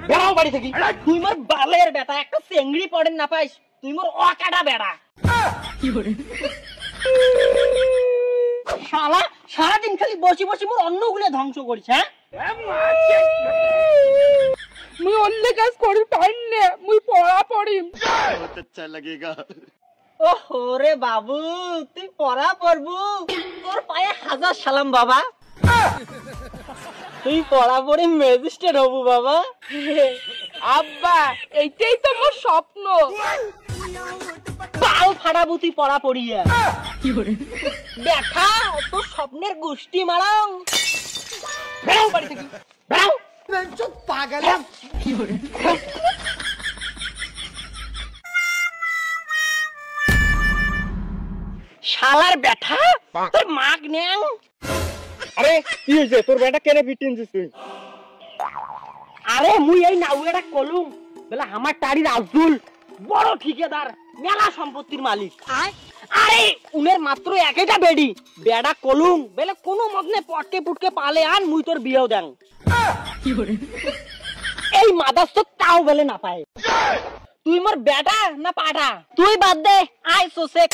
বেড়াও বাড়ি থেকে। তুই মোর বালের বেটা, একটা চেংড়ি পড়েন না পাইস, তুই মোর অকাটা বেড়া। শালা সারাদিন খালি বসে বসে মোর অন্নগুলো ধ্বংস করিস। হ্যাঁ, মুই অন্য কাজ করি পাইন না, মুই পড়া পড়িম। बहुत अच्छा लगेगा। ওহো রে বাবু, তুই পড়া পড়বু, তোর পায়ে হাজার সালাম বাবা। তুই পড়া পড়ি ম্যাজিস্ট্রেট হবু বাবা। আব্বা এইটাই তো মোর স্বপ্ন। পাল ফাড়াবু তুই পড়া পড়িয়া। দেখা তোর স্বপ্নের গোষ্ঠী মারাং। বেড়াও বাড়ি থেকে, বেড়াও। পাগল শালার বেটা, তোর মাগ নেও। আরে কি হইছে তোর বেটা কেনে পিটিন দিছিস তুই? আরে মুই এই নাউয়েটা কলুম বলে আমার টাড়ির আব্দুল বড় ঠিকাদার, মেলা সম্পত্তির মালিক। আরে উনের মাত্র একটা বেডি, বেড়া কলুম বলে কোনো মতনে পটকে পুটকে পালে আন, মুই তোর বিয়েও দেন। এই মাদাস তো তাও বলে না পায়। তুই মোর বেটা না পাটা? তুই বাদ দে, আয় সোসেক।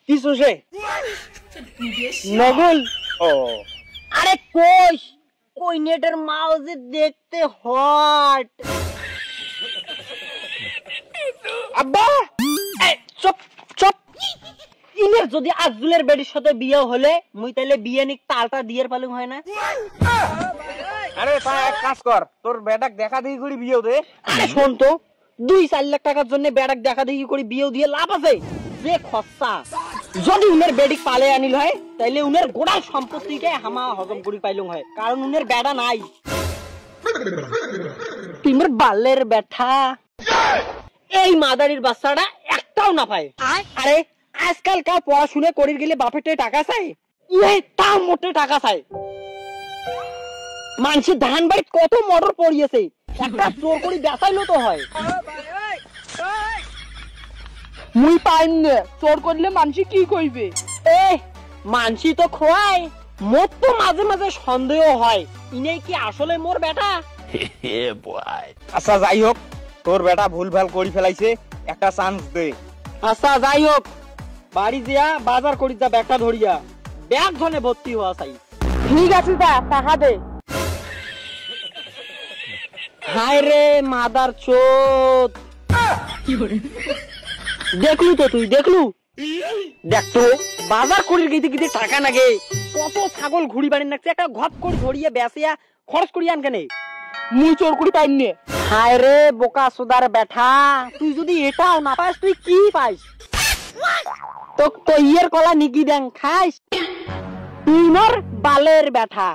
কি সোসে? নগুল। ও আরে কোষ কই নেটের মাও যে দেখতে হট। আব্বা চুপ চুপ। ইনের যদি আজুলের বেডির সাথে বিয়ে হলে মুই তাইলে বিয়ে নিক তালটা দিয়ে পালুম হয় না? আরে তা এক কাজ কর, তোর বেটাক দেখা দেখি করে বিয়ে দে। আরে শোন তো, 2-4 লাখ টাকার জন্য বেড়াক দেখা দেখি করে বিয়ে দিয়ে লাভ আছে? যে খরচা, যদি উনের বেডিক পালে আনিল হয় তাইলে উনের গোড়া সম্পত্তিকে হামা হজম করি পাইলুম হয়, কারণ উনের বেড়া নাই। তিমর বালের বেঠা, এই মাদারির বাচ্চাটা একটাও না পায়। আরে আজকালকার পড়াশুনে করির গেলে বাপের টাকা চাই, এই তা মোটে টাকা চাই। মানুষের ধান বাড়িতে কত মোটর পড়িয়েছে, একটা চোর করি বেচাইলো তো হয়। মুই পাইম না, চোর করলে মানুষ কি কইবে? এ মানসি তো খোয়াই, মোর তো মাঝে মাঝে সন্দেহ হয় ইনে কি আসলে মোর বেটা। আচ্ছা যাই হোক, তোর বেটা ভুল ভাল করি ফেলাইছে, একটা চান্স দে। আচ্ছা যাই হোক, বাড়ি দিয়া বাজার করি যা, ব্যাগটা ধরিয়া ব্যাগ ধনে ভর্তি হওয়া চাই। ঠিক আছে দা, টাকা দে। হায় রে মাদার চোদ, দেখলু তো তুই, দেখলু দেখতো বাজার করির গিতে গিতে টাকা নাগে, কত ছাগল ঘুরি বাড়ি নাকছে, একটা ঘপ করে ধরিয়ে বেসিয়া খরচ করি আনকেনে। মুই চোর করি পাইম না। হায় রে বোকা সুদার বেঠা, তুই যদি এটাও না পাস তুই কি পাইস? তো কইয়ের কলা নিকি দেন খাইস? তুই মোর বালের বেঠা।